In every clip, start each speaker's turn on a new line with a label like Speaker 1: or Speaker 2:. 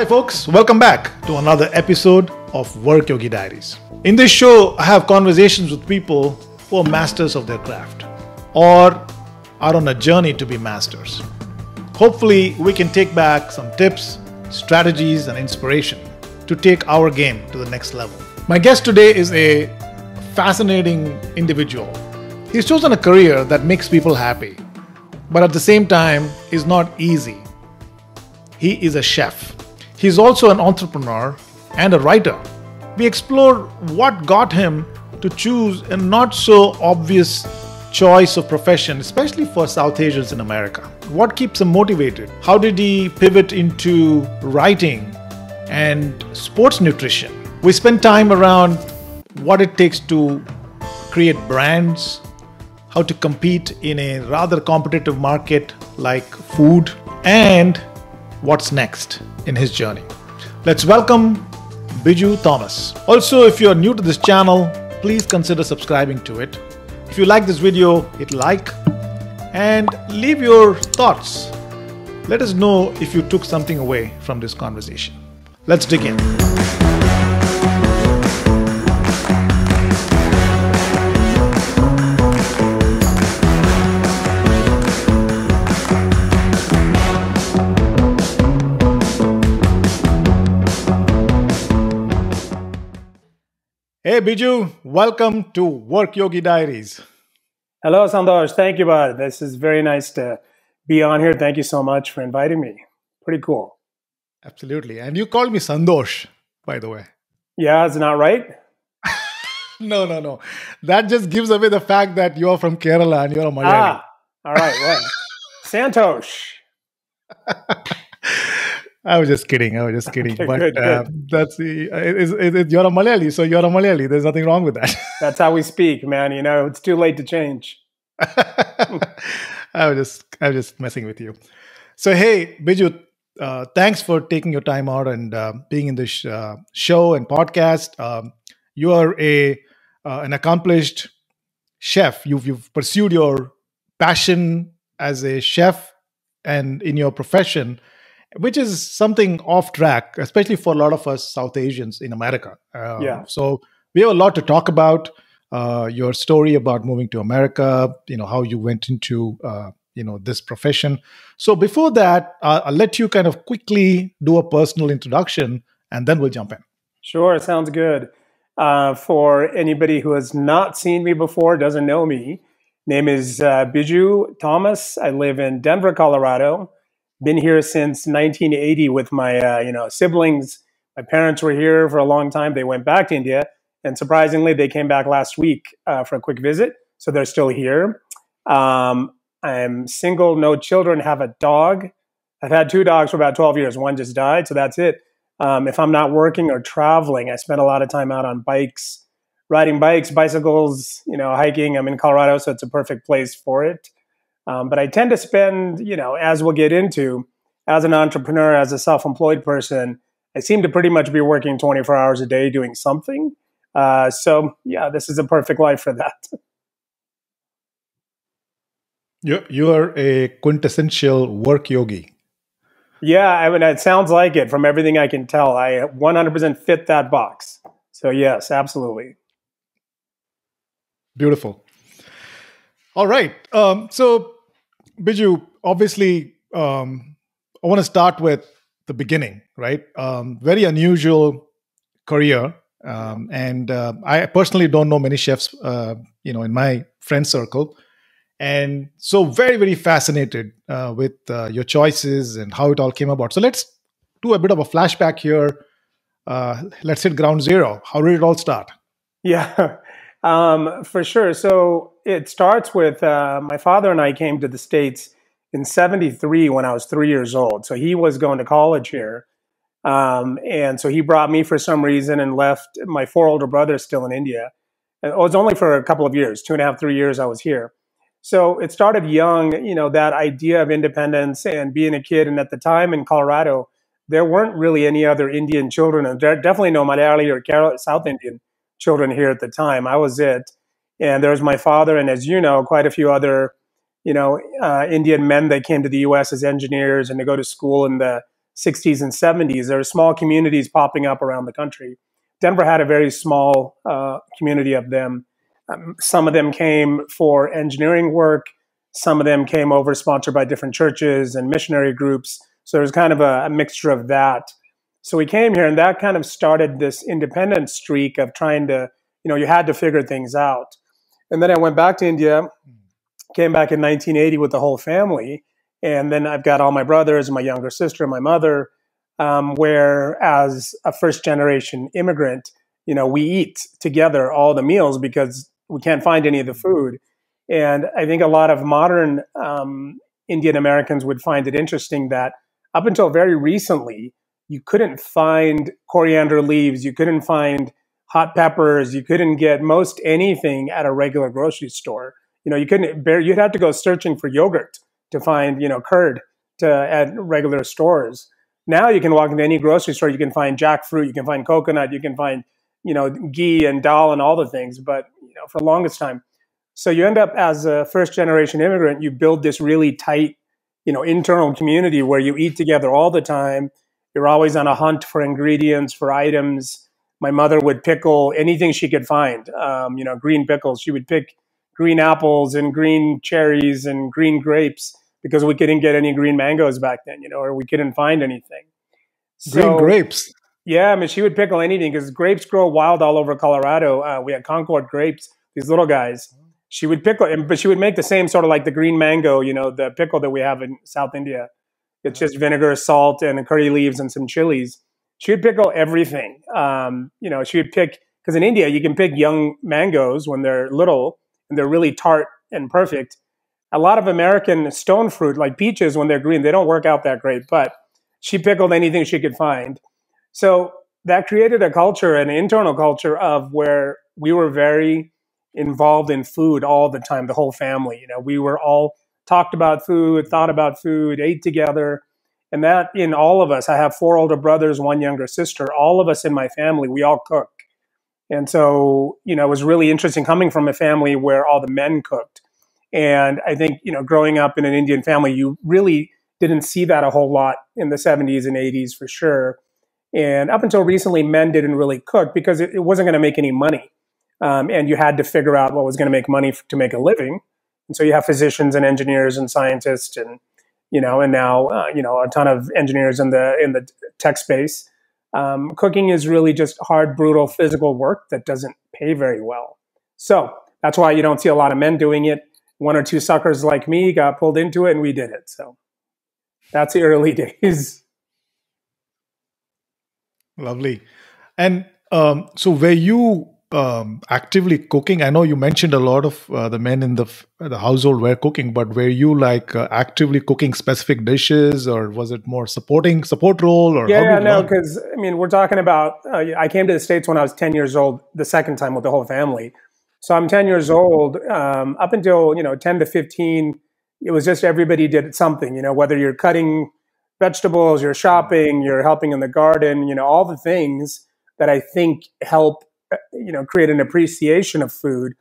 Speaker 1: Hi folks, welcome back to another episode of WorkYogi Diaries. In this show, I have conversations with people who are masters of their craft or are on a journey to be masters. Hopefully, we can take back some tips, strategies, and inspiration to take our game to the next level. My guest today is a fascinating individual. He's chosen a career that makes people happy, but at the same time is not easy. He is a chef. He's also an entrepreneur and a writer. We explore what got him to choose a not so obvious choice of profession, especially for South Asians in America. What keeps him motivated? How did he pivot into writing and sports nutrition? We spend time around what it takes to create brands, how to compete in a rather competitive market like food, and what's next in his journey. Let's welcome Biju Thomas. Also, if you're new to this channel, please consider subscribing to it. If you like this video, hit like and leave your thoughts. Let us know if you took something away from this conversation. Let's dig in. Hey Biju, welcome to WorkYogi Diaries.
Speaker 2: Hello, Sandosh. Thank you, bud. This is very nice to be on here. Thank you so much for inviting me. Pretty cool.
Speaker 1: Absolutely. And you called me Sandosh, by the way.
Speaker 2: Yeah, is it not right?
Speaker 1: No. That just gives away the fact that you're from Kerala and you're a Malayali.
Speaker 2: All right. Well, Santosh.
Speaker 1: I was just kidding.
Speaker 2: Okay,
Speaker 1: but
Speaker 2: good.
Speaker 1: That's you're a Malayali, so you're a Malayali. There's nothing wrong with that.
Speaker 2: That's how we speak, man. You know, it's too late to change.
Speaker 1: I was just messing with you. So hey, Biju, thanks for taking your time out and being in this show and podcast. You are an accomplished chef. You've pursued your passion as a chef and in your profession, which is something off track, especially for a lot of us South Asians in America. So we have a lot to talk about. Your story about moving to America, how you went into, this profession. So before that, I'll let you kind of quickly do a personal introduction and then we'll jump in.
Speaker 2: Sure, sounds good. For anybody who has not seen me before, doesn't know me, name is Biju Thomas. I live in Denver, Colorado. Been here since 1980 with my siblings. My parents were here for a long time. They went back to India, and surprisingly, they came back last week for a quick visit. So they're still here. I'm single, no children, have a dog. I've had 2 dogs for about 12 years. One just died, so that's it. If I'm not working or traveling, I spend a lot of time out on bikes, riding bikes, bicycles, hiking. I'm in Colorado, so it's a perfect place for it. But I tend to spend, as we'll get into, as an entrepreneur, as a self-employed person, I seem to pretty much be working 24 hours a day doing something. This is a perfect life for that.
Speaker 1: You are a quintessential work yogi.
Speaker 2: Yeah, I mean, it sounds like it from everything I can tell. I 100% fit that box. So yes, absolutely.
Speaker 1: Beautiful. All right. So, Biju, obviously, I want to start with the beginning, right? Very unusual career. And I personally don't know many chefs, in my friend circle. And so very, very fascinated with your choices and how it all came about. So let's do a bit of a flashback here. Let's hit ground zero. How did it all start?
Speaker 2: Yeah, for sure. So it starts with my father and I came to the States in '73 when I was 3 years old. So he was going to college here. And so he brought me for some reason and left my 4 older brothers still in India. And it was only for a couple of years, 2.5, 3 years I was here. So it started young, that idea of independence and being a kid. And at the time in Colorado, there weren't really any other Indian children, and definitely no Malayali or South Indian children here at the time. I was it. And there was my father, and as you know, quite a few other, Indian men that came to the U.S. as engineers and to go to school in the 60s and 70s. There were small communities popping up around the country. Denver had a very small community of them. Some of them came for engineering work. Some of them came over sponsored by different churches and missionary groups. So there was kind of a mixture of that. So we came here, and that kind of started this independent streak of trying to, you had to figure things out. And then I went back to India, came back in 1980 with the whole family. And then I've got all my brothers and my younger sister and my mother, where as a first generation immigrant, we eat together all the meals because we can't find any of the food. And I think a lot of modern Indian Americans would find it interesting that up until very recently, you couldn't find coriander leaves, you couldn't find hot peppers, you couldn't get most anything at a regular grocery store. You'd have to go searching for yogurt to find, curd at regular stores. Now you can walk into any grocery store, you can find jackfruit, you can find coconut, you can find, ghee and dal and all the things. But, for the longest time. So you end up as a first generation immigrant, you build this really tight, internal community where you eat together all the time. You're always on a hunt for ingredients, for items. My mother would pickle anything she could find, green pickles. She would pick green apples and green cherries and green grapes because we couldn't get any green mangoes back then, or we couldn't find anything.
Speaker 1: Green grapes?
Speaker 2: Yeah, she would pickle anything because grapes grow wild all over Colorado. We had Concord grapes, these little guys. She would pickle, but she would make the same sort of like the green mango, the pickle that we have in South India. It's just vinegar, salt, and curry leaves and some chilies. She would pickle everything. She would pick, because in India, you can pick young mangoes when they're little and they're really tart and perfect. A lot of American stone fruit, like peaches, when they're green, they don't work out that great, but she pickled anything she could find. So that created a culture, an internal culture of where we were very involved in food all the time, the whole family. We were all talked about food, thought about food, ate together. And that in all of us, I have 4 older brothers, 1 younger sister, all of us in my family, we all cook. And so, it was really interesting coming from a family where all the men cooked. And I think, growing up in an Indian family, you really didn't see that a whole lot in the 70s and 80s for sure. And up until recently, men didn't really cook because it wasn't going to make any money. And you had to figure out what was going to make money to make a living. And so you have physicians and engineers and scientists and now a ton of engineers in the tech space. Cooking is really just hard, brutal, physical work that doesn't pay very well. So that's why you don't see a lot of men doing it. 1 or 2 suckers like me got pulled into it, and we did it. So that's the early days.
Speaker 1: Lovely. And so were you actively cooking? I know you mentioned a lot of the men in the household were cooking, but were you actively cooking specific dishes, or was it more support role? Or
Speaker 2: because we're talking about I came to the States when I was 10 years old, the second time with the whole family. So I'm 10 years old. Up until 10 to 15, it was just everybody did something. Whether you're cutting vegetables, you're shopping, you're helping in the garden. All the things that I think help create an appreciation of food,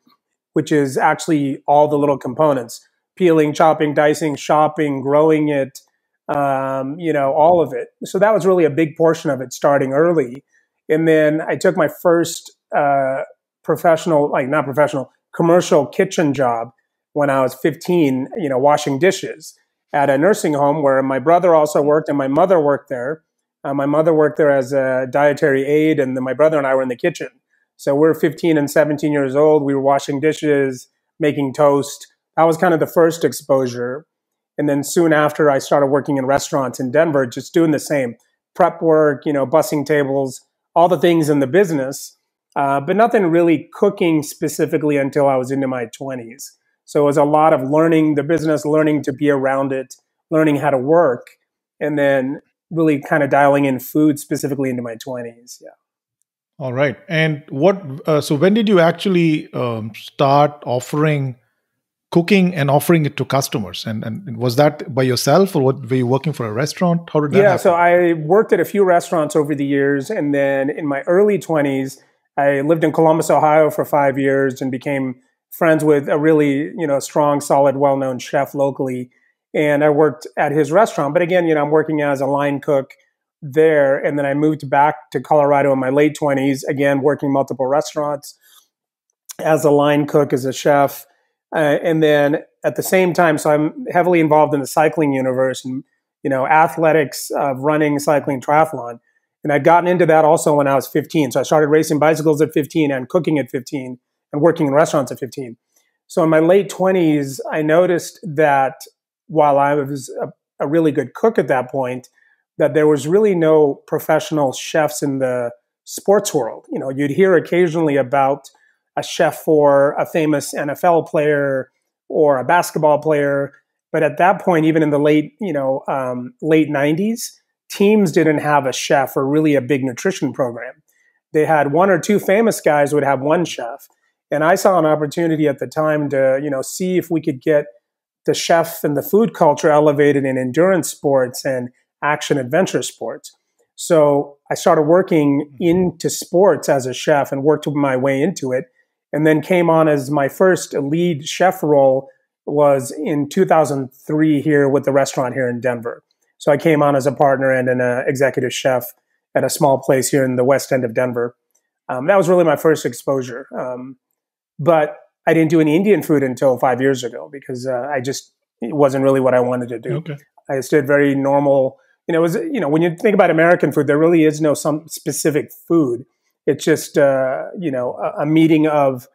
Speaker 2: which is actually all the little components: peeling, chopping, dicing, shopping, growing it, all of it. So that was really a big portion of it starting early. And then I took my first commercial kitchen job when I was 15, washing dishes at a nursing home where my brother also worked and my mother worked there. My mother worked there as a dietary aide, and then my brother and I were in the kitchen. So we're 15 and 17 years old. We were washing dishes, making toast. That was kind of the first exposure. And then soon after, I started working in restaurants in Denver, just doing the same prep work, bussing tables, all the things in the business, but nothing really cooking specifically until I was into my 20s. So it was a lot of learning the business, learning to be around it, learning how to work, and then really kind of dialing in food specifically into my 20s. Yeah.
Speaker 1: All right. And so when did you actually start offering cooking and offering it to customers? And was that by yourself, or were you working for a restaurant? How did that happen?
Speaker 2: So I worked at a few restaurants over the years. And then in my early 20s, I lived in Columbus, Ohio for 5 years and became friends with a really, strong, solid, well-known chef locally. and I worked at his restaurant. But again, I'm working as a line cook there. And then I moved back to Colorado in my late 20s, again, working multiple restaurants as a line cook, as a chef. And then at the same time, so I'm heavily involved in the cycling universe and, athletics, running, cycling, triathlon. And I'd gotten into that also when I was 15. So I started racing bicycles at 15 and cooking at 15 and working in restaurants at 15. So in my late 20s, I noticed that while I was a really good cook at that point, that there was really no professional chefs in the sports world. You'd hear occasionally about a chef for a famous NFL player or a basketball player. But at that point, even in the late 90s, teams didn't have a chef or really a big nutrition program. They had one or two famous guys would have one chef. And I saw an opportunity at the time to, see if we could get the chef and the food culture elevated in endurance sports and action adventure sports. So I started working into sports as a chef and worked my way into it. And then came on as my first lead chef role was in 2003 here with the restaurant here in Denver. So I came on as a partner and an executive chef at a small place here in the west end of Denver. That was really my first exposure. But I didn't do any Indian food until 5 years ago because it wasn't really what I wanted to do.
Speaker 1: Okay.
Speaker 2: I just did very normal. When you think about American food, there really is no some specific food. It's just, a meeting of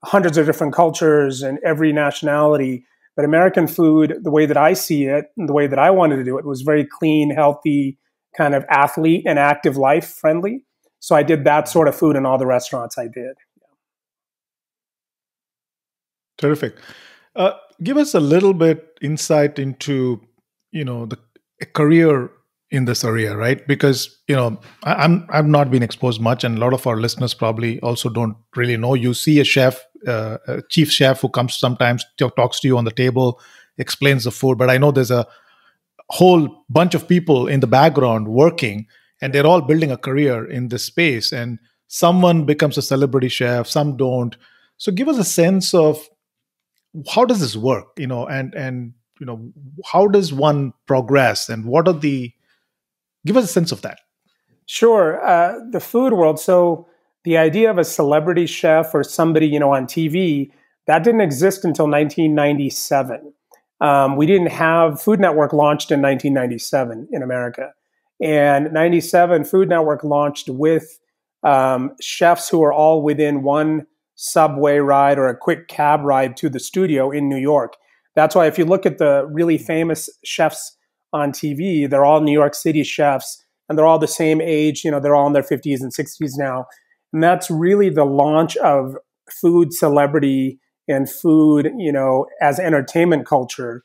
Speaker 2: hundreds of different cultures and every nationality. But American food, the way that I see it, and the way that I wanted to do it, was very clean, healthy, kind of athlete and active life friendly. So I did that sort of food in all the restaurants I did.
Speaker 1: Terrific. Give us a little bit insight into, a career in this area, right? Because, I've not been exposed much, and a lot of our listeners probably also don't really know. You see a chef, a chief chef who comes sometimes, talks to you on the table, explains the food. But I know there's a whole bunch of people in the background working, and they're all building a career in this space. And someone becomes a celebrity chef, some don't. So give us a sense of how does this work, and how does one progress, and give us a sense of that.
Speaker 2: Sure. The food world. So the idea of a celebrity chef or somebody, on TV, that didn't exist until 1997. We didn't have Food Network launched in 1997 in America. And 97, Food Network launched with chefs who are all within one subway ride or a quick cab ride to the studio in New York. That's why if you look at the really famous chefs on TV, they're all New York City chefs, and they're all the same age. They're all in their 50s and 60s now. And that's really the launch of food celebrity and food, as entertainment culture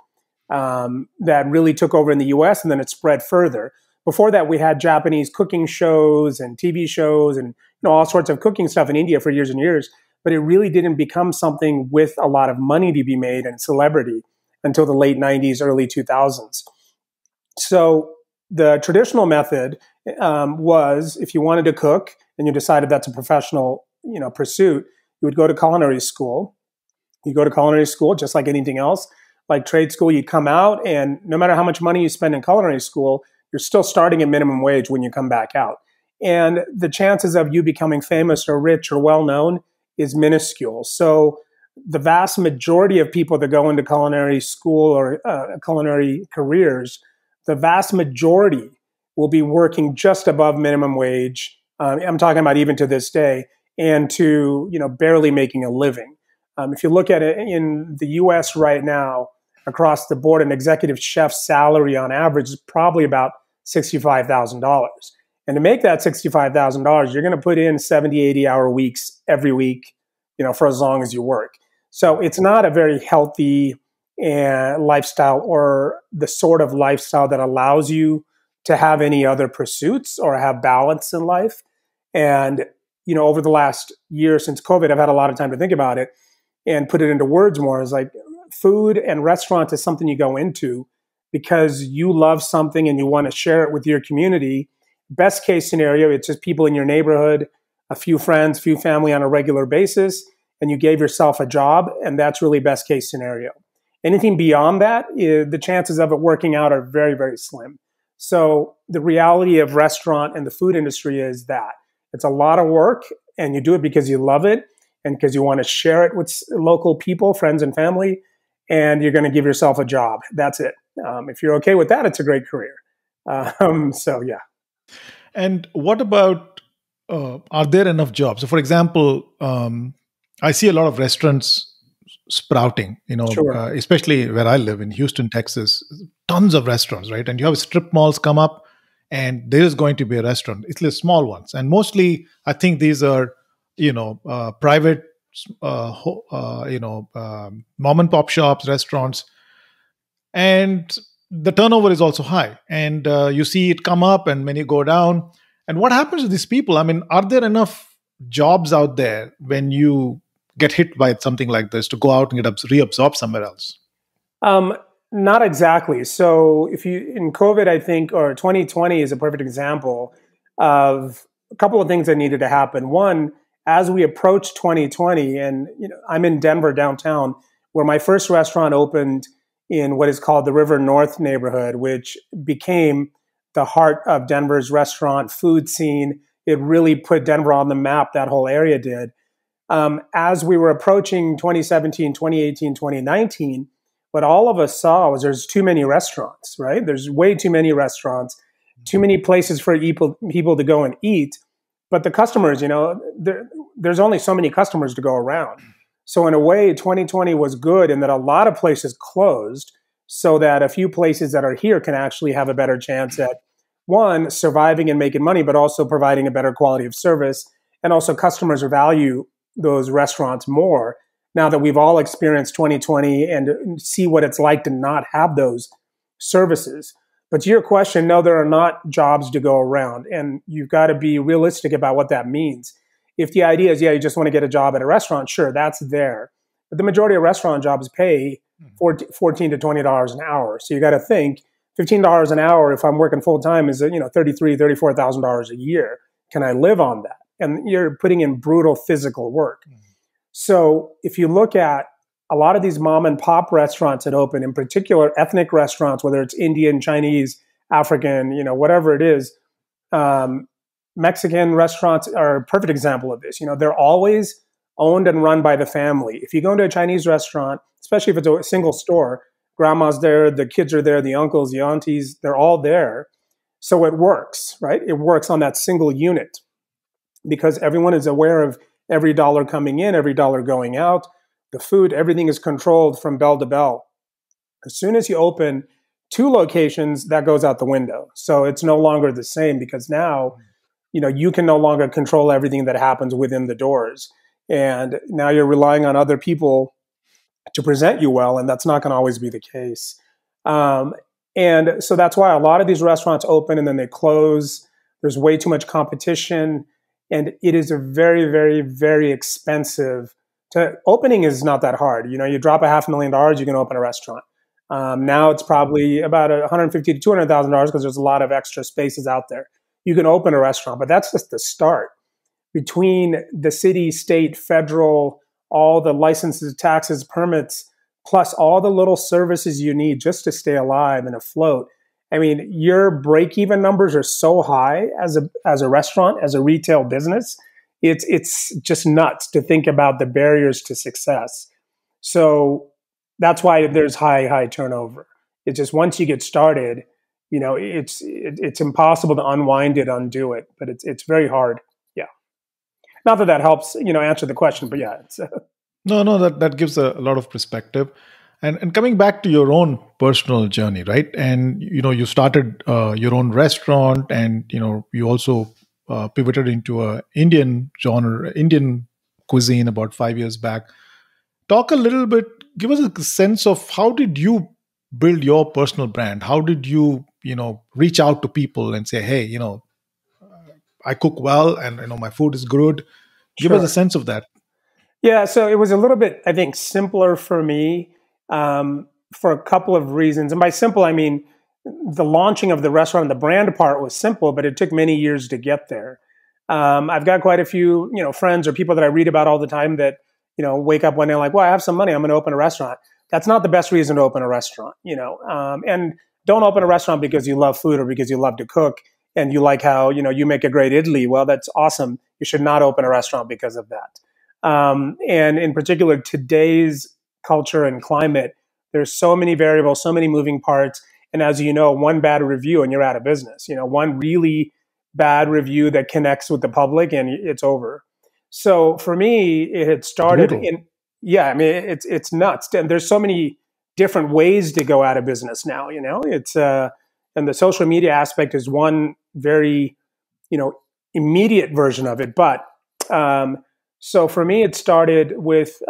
Speaker 2: that really took over in the US, and then it spread further. Before that, we had Japanese cooking shows and TV shows and all sorts of cooking stuff in India for years and years. But it really didn't become something with a lot of money to be made and celebrity until the late 90s, early 2000s. So the traditional method was, if you wanted to cook and you decided that's a professional, pursuit, you would go to culinary school. You go to culinary school just like anything else. Like trade school, you'd come out, and no matter how much money you spend in culinary school, you're still starting at minimum wage when you come back out. And the chances of you becoming famous or rich or well-known is minuscule. So the vast majority of people that go into culinary school or culinary careers, the vast majority will be working just above minimum wage. I'm talking about even to this day, and to barely making a living. If you look at it in the U.S. right now, across the board, an executive chef's salary on average is probably about $65,000. And to make that $65,000, you're going to put in 70, 80-hour weeks every week, for as long as you work. So it's not a very healthy lifestyle, or the sort of lifestyle that allows you to have any other pursuits or have balance in life. And, over the last year since COVID, I've had a lot of time to think about it and put it into words more. It's like food and restaurant is something you go into because you love something and you want to share it with your community. Best case scenario, it's just people in your neighborhood, a few friends, few family on a regular basis, and you gave yourself a job, and that's really best case scenario. Anything beyond that, the chances of it working out are very, very slim. So the reality of restaurant and the food industry is that it's a lot of work, and you do it because you love it and because you want to share it with local people, friends and family, and you're going to give yourself a job. That's it. If you're okay with that, it's a great career. So, yeah.
Speaker 1: And what about, are there enough jobs? So, for example, I see a lot of restaurants sprouting,
Speaker 2: Sure.
Speaker 1: especially where I live in Houston, Texas, tons of restaurants, right? And you have strip malls come up and there is going to be a restaurant. It's the small ones. And mostly, I think these are, private, mom and pop shops, restaurants. And the turnover is also high. And you see it come up and many go down. And what happens to these people? I mean, are there enough jobs out there when you get hit by something like this to go out and get reabsorbed somewhere else?
Speaker 2: Not exactly. So in COVID, I think, or 2020 is a perfect example of a couple of things that needed to happen. One, as we approach 2020, and I'm in Denver downtown, where my first restaurant opened in what is called the River North neighborhood, which became the heart of Denver's restaurant food scene. It really put Denver on the map, that whole area did. As we were approaching 2017, 2018, 2019, what all of us saw was there's too many restaurants, right? There's way too many restaurants, too many places for people to go and eat. But the customers, there's only so many customers to go around. So in a way, 2020 was good in that a lot of places closed so that a few places that are here can actually have a better chance at, one, surviving and making money, but also providing a better quality of service. And also customers value those restaurants more now that we've all experienced 2020 and see what it's like to not have those services. But to your question, no, there are not jobs to go around. And you've got to be realistic about what that means. If the idea is, you just want to get a job at a restaurant, sure, that's there. But the majority of restaurant jobs pay $14 to $20 an hour. So you got to think $15 an hour, if I'm working full time, is $33,000, $34,000 a year. Can I live on that? And you're putting in brutal physical work. So if you look at a lot of these mom and pop restaurants that open, in particular ethnic restaurants, whether it's Indian, Chinese, African, whatever it is, Mexican restaurants are a perfect example of this. They're always owned and run by the family. If you go into a Chinese restaurant, especially if it's a single store, grandma's there, the kids are there, the uncles, the aunties, they're all there. So it works, right? It works on that single unit because everyone is aware of every dollar coming in, every dollar going out. The food, everything is controlled from bell to bell. As soon as you open two locations, that goes out the window. So it's no longer the same because now, you can no longer control everything that happens within the doors. And now you're relying on other people to present you well, and that's not going to always be the case. And so that's why a lot of these restaurants open and then they close. There's way too much competition, and it is a very, very, very expensive. Opening is not that hard. You drop $500,000, you can open a restaurant. Now it's probably about $150,000 to $200,000 because there's a lot of extra spaces out there. You can open a restaurant, but that's just the start. Between the city, state, federal, all the licenses, taxes, permits, plus all the little services you need just to stay alive and afloat. I mean, your break-even numbers are so high as a restaurant, as a retail business. It's just nuts to think about the barriers to success. So that's why there's high turnover. It's just once you get started, it's impossible to unwind it, undo it. But it's very hard. Yeah. Not that helps, answer the question, but yeah. It's,
Speaker 1: No, that gives a lot of perspective. And coming back to your own personal journey, right? And, you started your own restaurant and, you also pivoted into a Indian genre, Indian cuisine about 5 years back. Talk a little bit, give us a sense of how did you build your personal brand? How did you, reach out to people and say, hey, I cook well and, my food is good. Give us a sense of that.
Speaker 2: Yeah, so it was a little bit, I think, simpler for me for a couple of reasons. And by simple, I mean, the launching of the restaurant and the brand part was simple, but it took many years to get there. I've got quite a few, friends or people that I read about all the time that, wake up one day like, well, I have some money, I'm going to open a restaurant. that's not the best reason to open a restaurant, and don't open a restaurant because you love food or because you love to cook and you like how, you make a great idli. Well, that's awesome. You should not open a restaurant because of that. And in particular, today's culture and climate, there's so many variables, so many moving parts. And as you know, one bad review and you're out of business. One really bad review that connects with the public and it's over. So for me, it had started it's nuts. And there's so many different ways to go out of business now, it's, and the social media aspect is one very, immediate version of it. But, so for me, it started with,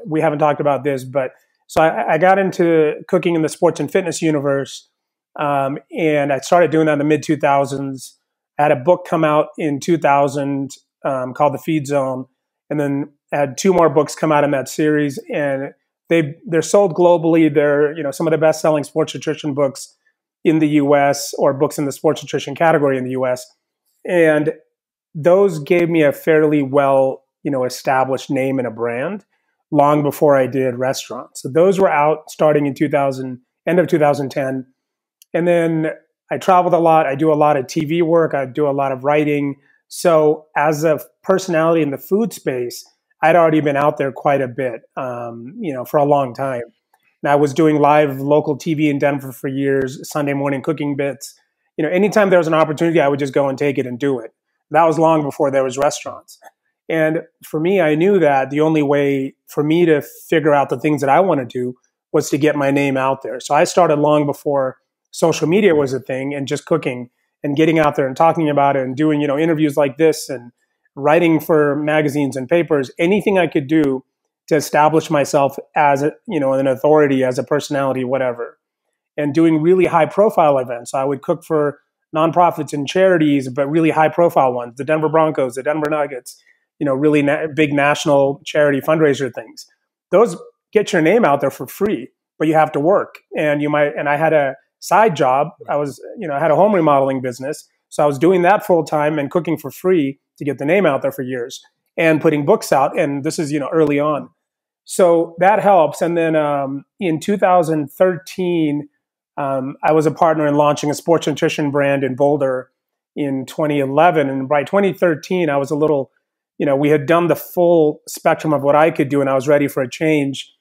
Speaker 2: we haven't talked about this, but so I got into cooking in the sports and fitness universe. And I started doing that in the mid 2000s. I had a book come out in 2000 called The Feedzone. And then I had 2 more books come out in that series. And they're sold globally. They're, some of the best selling sports nutrition books in the US or books in the sports nutrition category in the US. And those gave me a fairly well, established name and a brand long before I did restaurants. So those were out starting in end of 2010. And then I traveled a lot. I do a lot of TV work. I do a lot of writing. So as a personality in the food space, I'd already been out there quite a bit, for a long time. And I was doing live local TV in Denver for years, Sunday morning cooking bits. Anytime there was an opportunity, I would just go and take it and do it. That was long before there was restaurants. And for me, I knew that the only way for me to figure out the things that I want to do was to get my name out there. So I started long before social media was a thing and just cooking and getting out there and talking about it and doing, interviews like this and writing for magazines and papers, anything I could do to establish myself as an authority, as a personality, whatever, and doing really high profile events. I would cook for nonprofits and charities, but really high profile ones, the Denver Broncos, the Denver Nuggets, really big national charity fundraiser things. Those get your name out there for free, but you have to work. And I had a side job. I had a home remodeling business. So I was doing that full time and cooking for free to get the name out there for years and putting books out. And this is, early on. So that helps. And then in 2013, I was a partner in launching a sports nutrition brand in Boulder in 2011. And by 2013, I was a little, we had done the full spectrum of what I could do and I was ready for a change.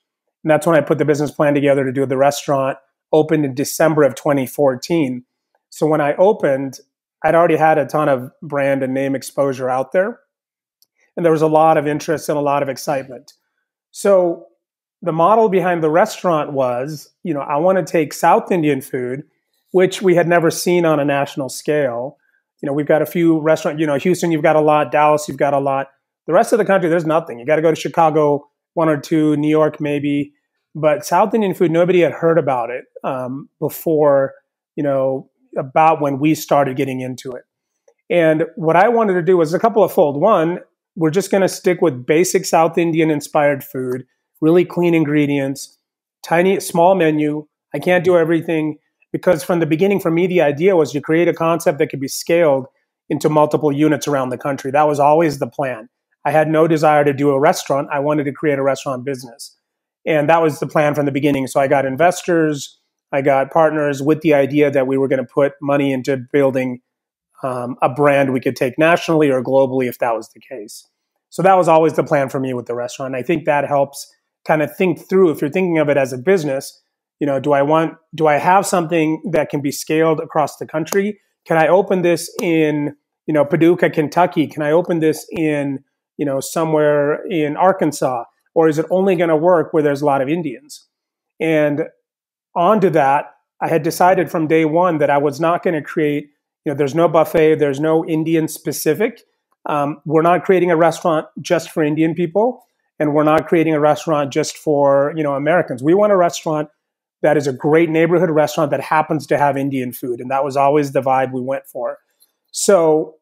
Speaker 2: And that's when I put the business plan together to do the restaurant, opened in December of 2014. So when I opened, I'd already had a ton of brand and name exposure out there. And there was a lot of interest and a lot of excitement. So the model behind the restaurant was, I want to take South Indian food, which we had never seen on a national scale. We've got a few restaurants, Houston, you've got a lot, Dallas, you've got a lot. The rest of the country, there's nothing. You got to go to Chicago, 1 or 2, New York, maybe. But South Indian food, nobody had heard about it before, about when we started getting into it. And what I wanted to do was a couple of fold. One, we're just going to stick with basic South Indian inspired food, really clean ingredients, small menu. I can't do everything because from the beginning, for me, the idea was to create a concept that could be scaled into multiple units around the country. That was always the plan. I had no desire to do a restaurant. I wanted to create a restaurant business. And that was the plan from the beginning. So I got investors, I got partners with the idea that we were going to put money into building a brand we could take nationally or globally if that was the case. So that was always the plan for me with the restaurant. I think that helps kind of think through, if you're thinking of it as a business, do I have something that can be scaled across the country? Can I open this in, Paducah, Kentucky? Can I open this in, somewhere in Arkansas? Or is it only going to work where there's a lot of Indians? And onto that, I had decided from day one that I was not going to create, there's no buffet, there's no Indian specific. We're not creating a restaurant just for Indian people, and we're not creating a restaurant just for, Americans. We want a restaurant that is a great neighborhood restaurant that happens to have Indian food. And that was always the vibe we went for. So,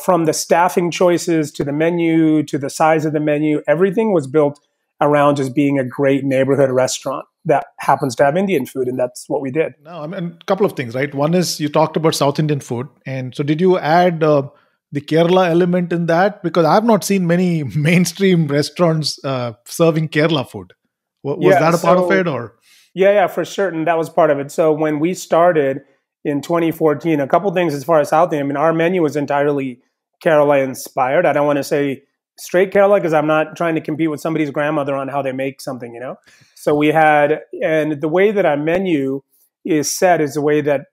Speaker 2: from the staffing choices to the menu, to the size of the menu, everything was built around just being a great neighborhood restaurant that happens to have Indian food. And that's what we did.
Speaker 1: No, a couple of things, right? One is you talked about South Indian food. And so did you add the Kerala element in that? Because I've not seen many mainstream restaurants serving Kerala food. Was
Speaker 2: Yeah.
Speaker 1: that a part of it, or?
Speaker 2: Yeah, for certain. That was part of it. So when we started in 2014, a couple things as far as South Indian. I mean, our menu was entirely Kerala inspired. I don't want to say straight Kerala because I'm not trying to compete with somebody's grandmother on how they make something, So we had, and the way that our menu is set is the way that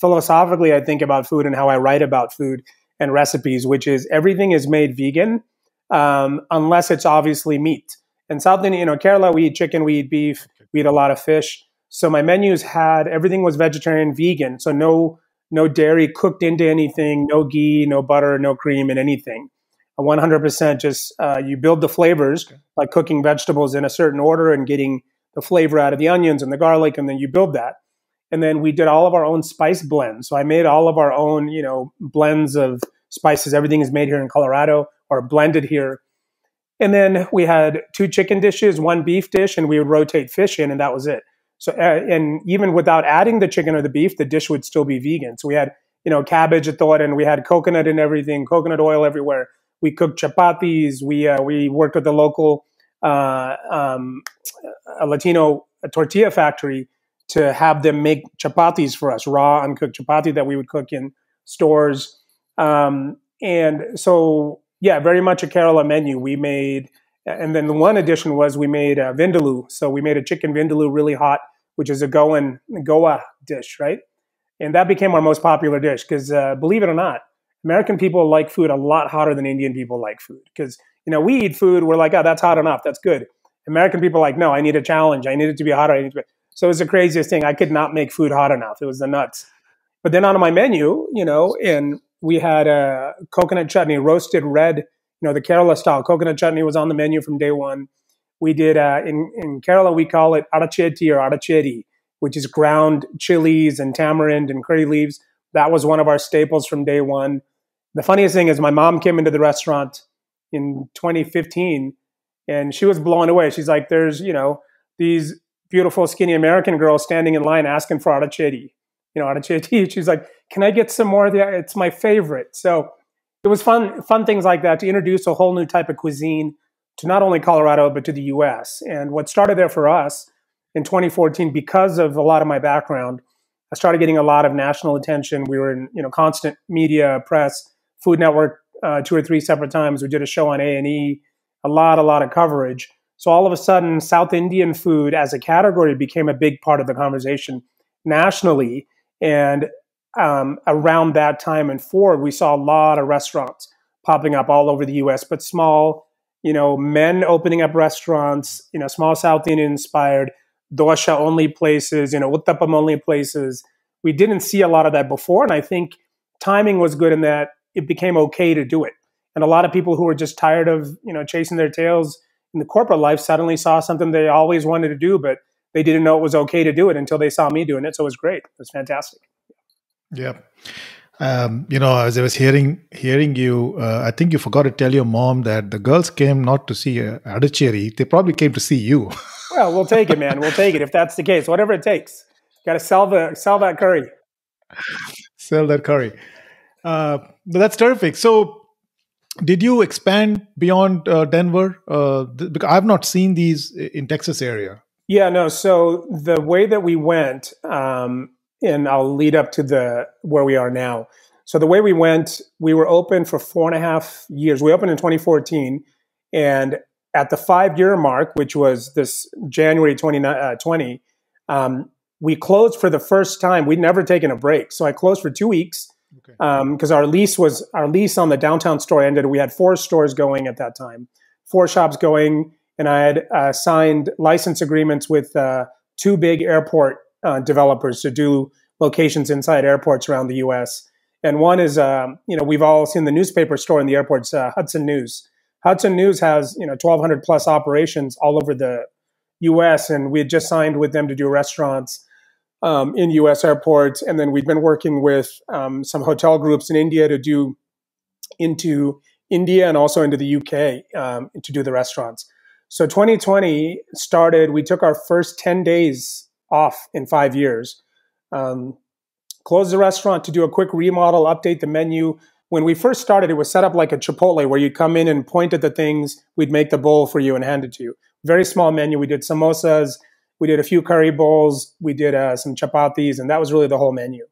Speaker 2: philosophically I think about food and how I write about food and recipes, which is everything is made vegan unless it's obviously meat. And South Indian, Kerala, we eat chicken, we eat beef, we eat a lot of fish. So my menus had, everything was vegetarian, vegan. So no dairy cooked into anything, no ghee, no butter, no cream in anything. 100% just, you build the flavors like cooking vegetables in a certain order and getting the flavor out of the onions and the garlic, and then you build that. And then we did all of our own spice blends. So I made all of our own, blends of spices. Everything is made here in Colorado or blended here. And then we had 2 chicken dishes, 1 beef dish, and we would rotate fish in, and that was it. So, and even without adding the chicken or the beef, the dish would still be vegan. So we had, cabbage at thought, and we had coconut and everything, coconut oil everywhere. We cooked chapatis. We worked with the local a Latino tortilla factory to have them make chapatis for us, raw, uncooked chapati that we would cook in stores. And so, yeah, very much a Kerala menu. We made, and then the one addition was we made vindaloo. So we made a chicken vindaloo really hot, which is a Goa dish, right? And that became our most popular dish because, believe it or not, American people like food a lot hotter than Indian people like food. Because, we eat food, we're like, oh, that's hot enough, that's good. American people are like, no, I need a challenge. I need it to be hotter. So it was the craziest thing. I could not make food hot enough. It was the nuts. But then on my menu, and we had a coconut chutney, roasted red, the Kerala style. Coconut chutney was on the menu from day one. We did, in Kerala, we call it aracheti or aracheri, which is ground chilies and tamarind and curry leaves. That was one of our staples from day one. The funniest thing is my mom came into the restaurant in 2015 and she was blown away. She's like, there's, these beautiful skinny American girls standing in line asking for aracheti. Aracheti. She's like, can I get some more of that? It's my favorite. So it was fun things like that to introduce a whole new type of cuisine to not only Colorado, but to the US. And what started there for us in 2014, because of a lot of my background, I started getting a lot of national attention. We were in, constant media, press, Food Network, 2 or 3 separate times. We did a show on A&E, a lot of coverage. So all of a sudden, South Indian food as a category became a big part of the conversation nationally. And around that time and forward, we saw a lot of restaurants popping up all over the U.S., but small, men opening up restaurants, small South Indian inspired, Dosha only places, Uttapam only places. We didn't see a lot of that before. And I think timing was good in that it became okay to do it. And a lot of people who were just tired of, chasing their tails in the corporate life suddenly saw something they always wanted to do, but they didn't know it was okay to do it until they saw me doing it. So it was great. It was fantastic.
Speaker 1: Yeah. As I was hearing you, I think you forgot to tell your mom that the girls came not to see Adicheri. They probably came to see you.
Speaker 2: Well, we'll take it, man. We'll take it if that's the case. Whatever it takes. Got to sell that curry.
Speaker 1: Sell that curry. That's terrific. So, did you expand beyond Denver? Because I've not seen these in Texas area.
Speaker 2: Yeah, no. So the way that we went, and I'll lead up to where we are now. So the way we went, we were open for 4.5 years. We opened in 2014, and at the 5-year mark, which was this January 2020, we closed for the first time. We'd never taken a break, so I closed for 2 weeks because our lease on the downtown store ended. We had 4 stores going at that time, 4 shops going, and I had signed license agreements with 2 big airport developers to do locations inside airports around the U.S. And one is, we've all seen the newspaper store in the airports, Hudson News. Hudson News has, 1,200 plus operations all over the U.S. And we had just signed with them to do restaurants in U.S. airports. And then we've been working with some hotel groups in India to do into India and also into the U.K. To do the restaurants. So 2020 started, we took our first 10 days off in 5 years, closed the restaurant to do a quick remodel, update the menu, when we first started, it was set up like a Chipotle where you'd come in and point at the things, we'd make the bowl for you and hand it to you. Very small menu. We did samosas, we did a few curry bowls, we did some chapatis, and that was really the whole menu.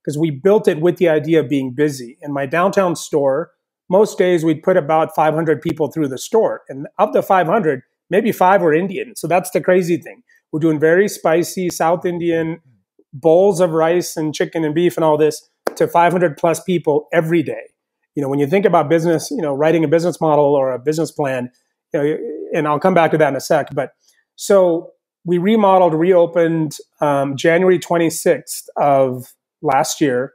Speaker 2: Because we built it with the idea of being busy. In my downtown store, most days we'd put about 500 people through the store. And of the 500, maybe 5 were Indian. So that's the crazy thing. We're doing very spicy South Indian bowls of rice and chicken and beef and all this to 500 plus people every day. When you think about business, writing a business model or a business plan, and I'll come back to that in a sec. But so we reopened January 26th of last year.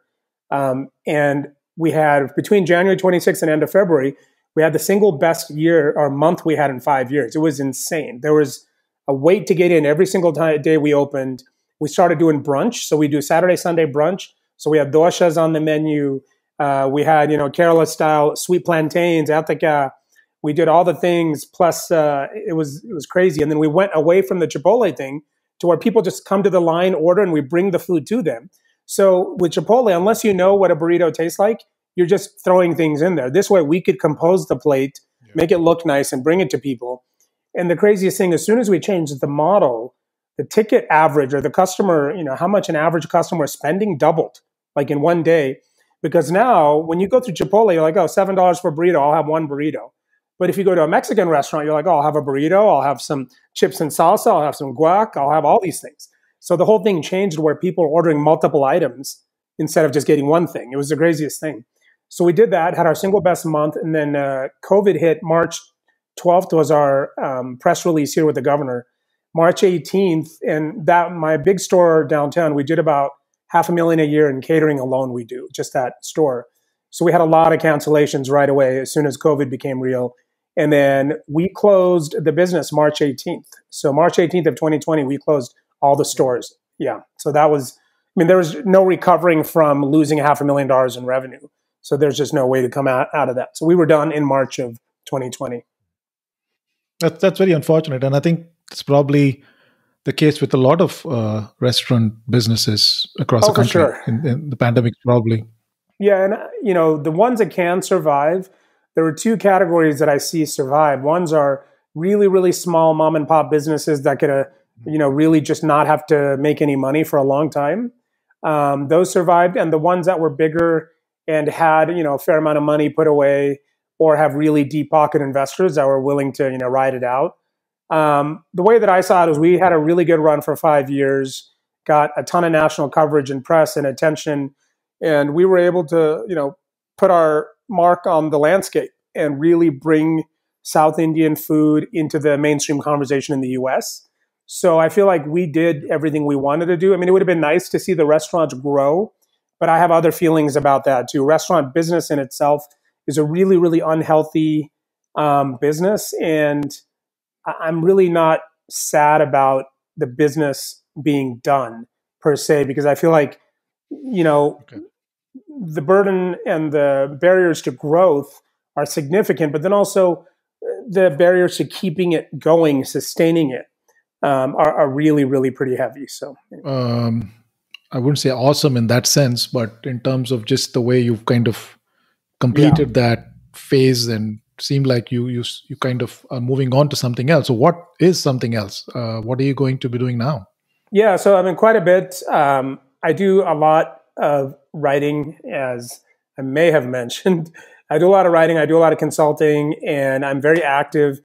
Speaker 2: And we had, between January 26th and end of February, we had the single best year or month we had in 5 years. It was insane. There was a wait to get in every single day we opened. We started doing brunch. So we do Saturday, Sunday brunch. So we had doshas on the menu. We had, Kerala style sweet plantains, ataka. We did all the things. Plus, it was crazy. And then we went away from the Chipotle thing to where people just come to the line, order, and we bring the food to them. So with Chipotle, unless you know what a burrito tastes like, you're just throwing things in there. This way, we could compose the plate, make it look nice, and bring it to people. And the craziest thing, as soon as we changed the model, the ticket average or the customer, how much an average customer is spending doubled, like in one day. Because now, when you go through Chipotle, you're like, oh, $7 for a burrito, I'll have one burrito. But if you go to a Mexican restaurant, you're like, oh, I'll have a burrito, I'll have some chips and salsa, I'll have some guac, I'll have all these things. So the whole thing changed where people are ordering multiple items instead of just getting one thing. It was the craziest thing. So we did that, had our single best month, and then COVID hit. March 12th was our press release here with the governor. March 18th, and that my big store downtown, we did about $500,000 a year in catering alone. We do just that store. So we had a lot of cancellations right away as soon as COVID became real. And then we closed the business March 18th. So March 18th of 2020, we closed all the stores. Yeah. So that was, there was no recovering from losing $500,000 in revenue. So there's just no way to come out of that. So we were done in March of 2020.
Speaker 1: That's very unfortunate. And I think it's probably the case with a lot of restaurant businesses across the country.
Speaker 2: For sure.
Speaker 1: In the pandemic, probably.
Speaker 2: Yeah. And, the ones that can survive, there are 2 categories that I see survive. Ones are really, really small mom and pop businesses that could, really just not have to make any money for a long time. Those survived. And the ones that were bigger and had, a fair amount of money put away or have really deep pocket investors that were willing to, ride it out. The way that I saw it was we had a really good run for 5 years, got a ton of national coverage and press and attention. And we were able to, put our mark on the landscape and really bring South Indian food into the mainstream conversation in the US. So I feel like we did everything we wanted to do. It would have been nice to see the restaurants grow, but I have other feelings about that too. Restaurant business in itself is a really, really unhealthy business. And I'm really not sad about the business being done per se, because I feel like, the burden and the barriers to growth are significant, but then also the barriers to keeping it going, sustaining it, are really, really pretty heavy. So
Speaker 1: I wouldn't say awesome in that sense, but in terms of just the way you've kind of completed that phase and seemed like you kind of are moving on to something else. So what is something else? What are you going to be doing now? Yeah,
Speaker 2: so quite a bit. I do a lot of writing, as I may have mentioned. I do a lot of writing, I do a lot of consulting, and I'm very active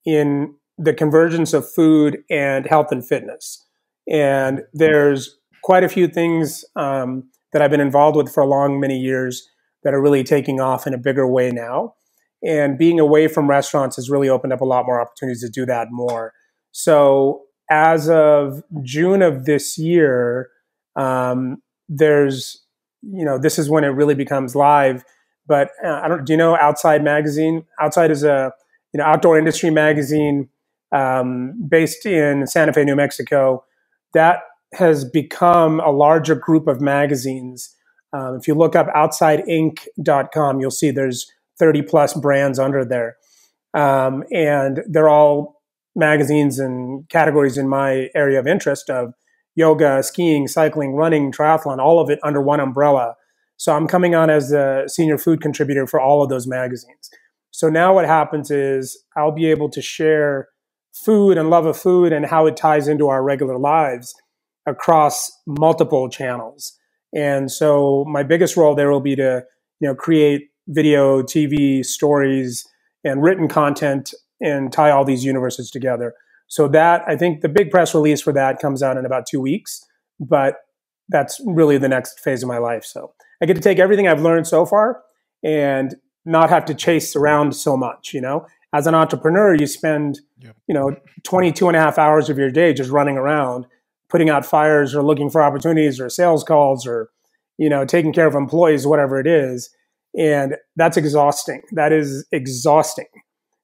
Speaker 2: in the convergence of food and health and fitness. And there's quite a few things that I've been involved with for many years that are really taking off in a bigger way now. And being away from restaurants has really opened up a lot more opportunities to do that more. So as of June of this year, there's, this is when it really becomes live. But do you know Outside Magazine? Outside is a, outdoor industry magazine based in Santa Fe, New Mexico. That has become a larger group of magazines. If you look up outsideinc.com, you'll see there's 30 plus brands under there. And they're all magazines and categories in my area of interest of yoga, skiing, cycling, running, triathlon, all of it under one umbrella. So I'm coming on as the senior food contributor for all of those magazines. So now what happens is I'll be able to share food and love of food and how it ties into our regular lives across multiple channels. And so my biggest role there will be to, create video, TV, stories, and written content and tie all these universes together. So that, I think the big press release for that comes out in about 2 weeks, but that's really the next phase of my life. So I get to take everything I've learned so far and not have to chase around so much, As an entrepreneur, you spend, 22 and a half hours of your day just running around, putting out fires or looking for opportunities or sales calls or, taking care of employees, whatever it is. And that's exhausting. That is exhausting.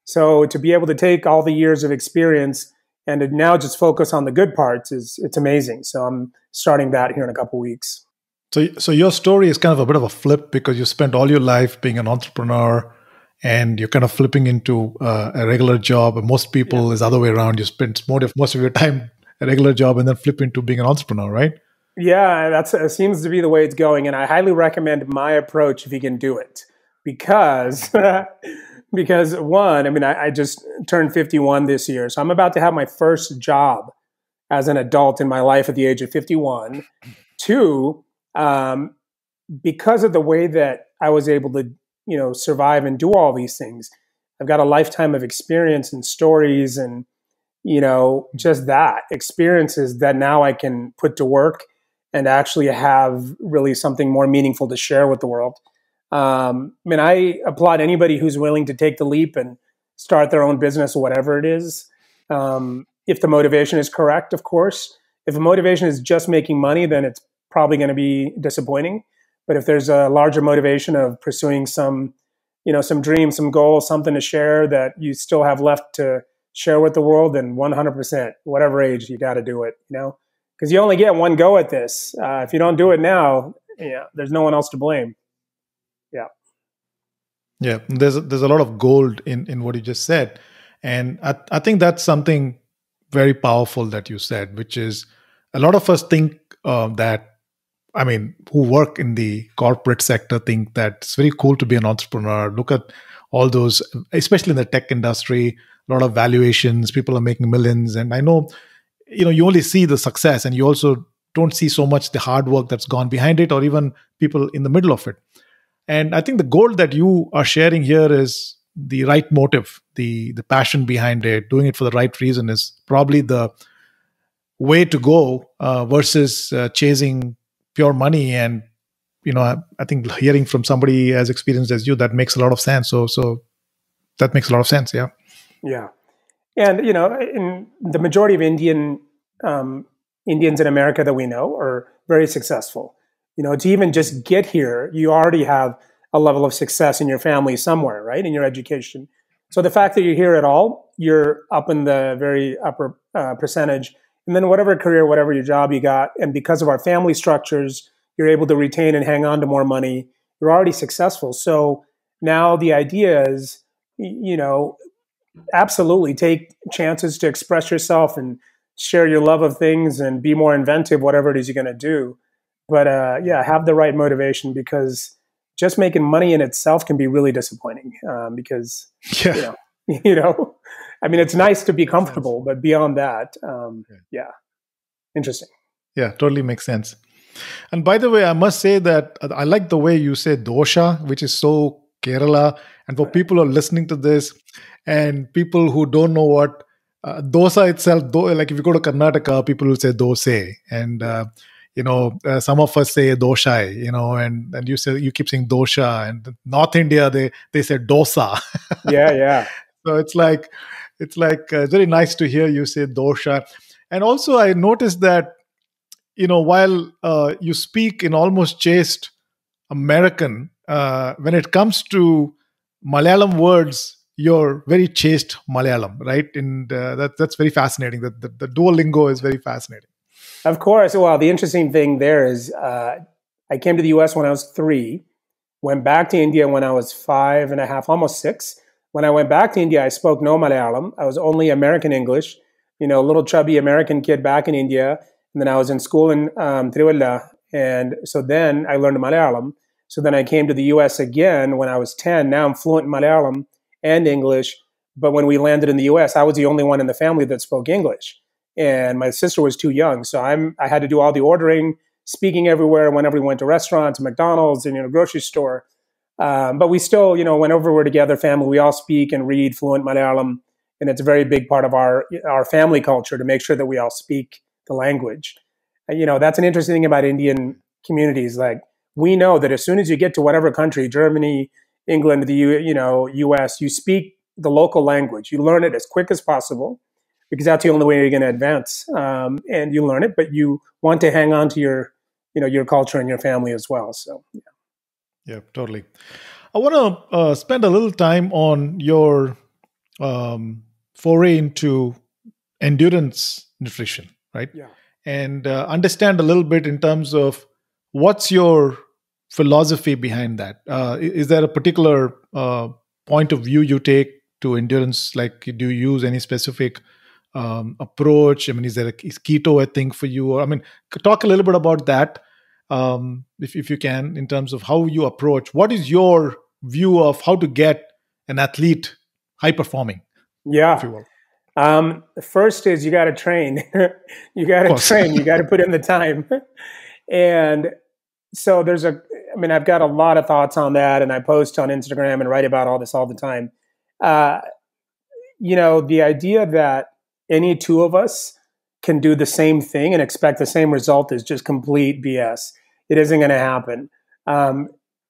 Speaker 2: So to be able to take all the years of experience and to now just focus on the good parts it's amazing. So I'm starting that here in a couple of weeks.
Speaker 1: So your story is kind of a bit of a flip because you spent all your life being an entrepreneur and you're kind of flipping into a regular job. Most people is the other way around. You spend most of your time a regular job and then flip into being an entrepreneur, right?
Speaker 2: Yeah, that seems to be the way it's going. And I highly recommend my approach if you can do it. Because one, I just turned 51 this year. So I'm about to have my first job as an adult in my life at the age of 51. Two, because of the way that I was able to, survive and do all these things, I've got a lifetime of experience and stories and, just that experiences that now I can put to work and actually have really something more meaningful to share with the world. I applaud anybody who's willing to take the leap and start their own business, whatever it is. If the motivation is correct, of course. If the motivation is just making money, then it's probably going to be disappointing. But if there's a larger motivation of pursuing some dream, some goal, something to share that you still have left to share with the world, then 100%, whatever age, you got to do it, because you only get one go at this. If you don't do it now, there's no one else to blame.
Speaker 1: Yeah, there's a lot of gold in what you just said. And I think that's something very powerful that you said, which is a lot of us think who work in the corporate sector think that it's very cool to be an entrepreneur. Look at all those, especially in the tech industry, a lot of valuations, people are making millions. And I know, you only see the success and you also don't see so much the hard work that's gone behind it or even people in the middle of it. And I think the goal that you are sharing here is the right motive, the passion behind it, doing it for the right reason is probably the way to go versus chasing pure money. And, I think hearing from somebody as experienced as you, that makes a lot of sense. So that makes a lot of sense. Yeah.
Speaker 2: Yeah. And, in the majority of Indians in America that we know are very successful. To even just get here, you already have a level of success in your family somewhere, right? In your education. So the fact that you're here at all, you're up in the very upper percentage. And then whatever career, whatever your job you got, and because of our family structures, you're able to retain and hang on to more money. You're already successful. So now the idea is, absolutely take chances to express yourself and share your love of things and be more inventive, whatever it is you're going to do. But have the right motivation, because just making money in itself can be really disappointing. It's nice to be comfortable, but beyond that, interesting.
Speaker 1: Yeah, totally makes sense. And by the way, I must say that I like the way you say dosha, which is so Kerala. And for people who are listening to this and people who don't know what dosa itself, like if you go to Karnataka, people will say dose. And some of us say doshai, and you keep saying dosha, and North India they say dosa.
Speaker 2: Yeah.
Speaker 1: So it's very nice to hear you say dosha. And also I noticed that while you speak in almost chaste American, when it comes to Malayalam words, you're very chaste Malayalam, right? And that's very fascinating. The Duolingo is very fascinating.
Speaker 2: Of course. Well, the interesting thing there is I came to the U.S. when I was 3, went back to India when I was 5.5, almost 6. When I went back to India, I spoke no Malayalam. I was only American English, a little chubby American kid back in India. And then I was in school in Trivandrum. And so then I learned Malayalam. So then I came to the US again when I was 10. Now I'm fluent in Malayalam and English. But when we landed in the US, I was the only one in the family that spoke English. And my sister was too young. So I had to do all the ordering, speaking everywhere whenever we went to restaurants, McDonald's, and grocery store. But we still, whenever we're together, family, we all speak and read fluent Malayalam. And it's a very big part of our family culture to make sure that we all speak the language. And, that's an interesting thing about Indian communities. Like, we know that as soon as you get to whatever country, Germany, England, the US, you speak the local language. You learn it as quick as possible because that's the only way you're going to advance. And you learn it, but you want to hang on to your culture and your family as well. So, yeah.
Speaker 1: Yeah, totally. I want to spend a little time on your foray into endurance nutrition, right?
Speaker 2: Yeah.
Speaker 1: And understand a little bit in terms of what's your philosophy behind that. Is there a particular point of view you take to endurance? Like, do you use any specific approach? I mean, is keto a thing for you? Or, talk a little bit about that, if you can, in terms of how you approach. What is your view of how to get an athlete high performing?
Speaker 2: Yeah.
Speaker 1: If you will.
Speaker 2: The first is you got to train. You got to train. You got to put in the time. And so I've got a lot of thoughts on that, and I post on Instagram and write about all this all the time. The idea that any two of us can do the same thing and expect the same result is just complete BS. It isn't going to happen.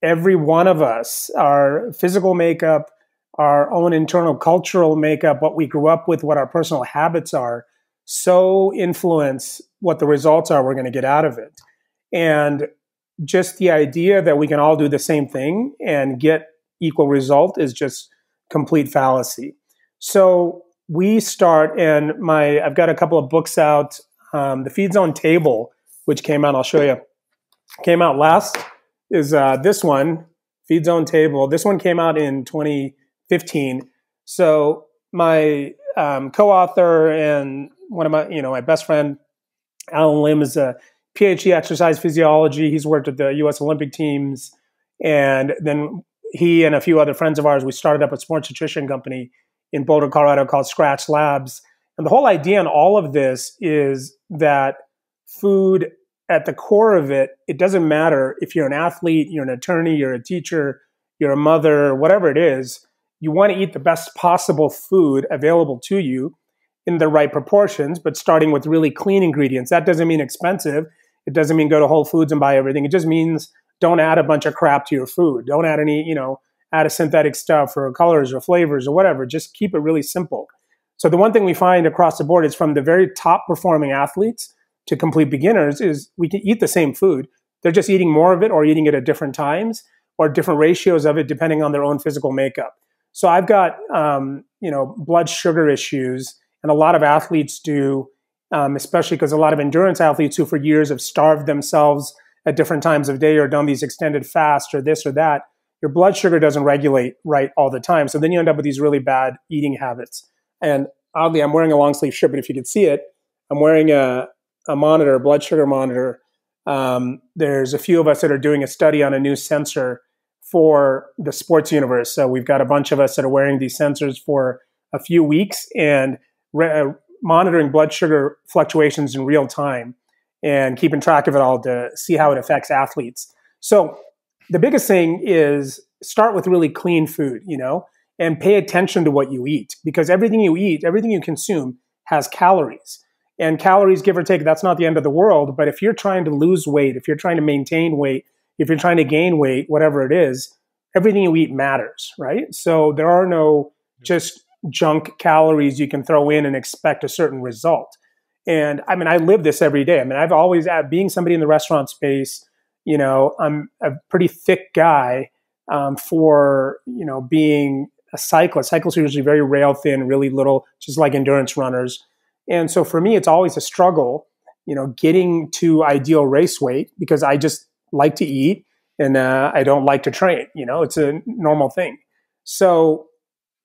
Speaker 2: Every one of us, our physical makeup, our own internal cultural makeup, what we grew up with, what our personal habits are, so influence what the results are we're going to get out of it. And just the idea that we can all do the same thing and get equal result is just complete fallacy. So we start, and I've got a couple of books out. The Feedzone table, which came out, I'll show you, came out last, is this one, Feedzone table. This one came out in 2015. So my co-author and one of my best friend, Alan Lim, is a PhD exercise physiology. He's worked with the U.S. Olympic teams. And then he and a few other friends of ours, we started up a sports nutrition company in Boulder, Colorado called Scratch Labs. And the whole idea in all of this is that food, at the core of it, it doesn't matter if you're an athlete, you're an attorney, you're a teacher, you're a mother, whatever it is, you want to eat the best possible food available to you in the right proportions, but starting with really clean ingredients. That doesn't mean expensive. It doesn't mean go to Whole Foods and buy everything. It just means don't add a bunch of crap to your food. Don't add any, add a synthetic stuff or colors or flavors or whatever. Just keep it really simple. So the one thing we find across the board is from the very top performing athletes to complete beginners is we can eat the same food. They're just eating more of it or eating it at different times or different ratios of it depending on their own physical makeup. So I've got, blood sugar issues, and a lot of athletes do, especially because a lot of endurance athletes who for years have starved themselves at different times of day or done these extended fasts or this or that, your blood sugar doesn't regulate right all the time. So then you end up with these really bad eating habits. And oddly, I'm wearing a long sleeve shirt, but if you could see it, I'm wearing a monitor, a blood sugar monitor. There's a few of us that are doing a study on a new sensor for the sports universe. So we've got a bunch of us that are wearing these sensors for a few weeks and monitoring blood sugar fluctuations in real time and keeping track of it all to see how it affects athletes. So the biggest thing is start with really clean food, and pay attention to what you eat, because everything you eat, everything you consume has calories. And calories, give or take, that's not the end of the world. But if you're trying to lose weight, if you're trying to maintain weight, if you're trying to gain weight, whatever it is, everything you eat matters, right? So there are no just junk calories you can throw in and expect a certain result. And I live this every day. I've always, being somebody in the restaurant space, I'm a pretty thick guy for, being a cyclist. Cyclists are usually very rail thin, really little, just like endurance runners. And so for me, it's always a struggle, getting to ideal race weight, because I just like to eat and I don't like to train. It's a normal thing. So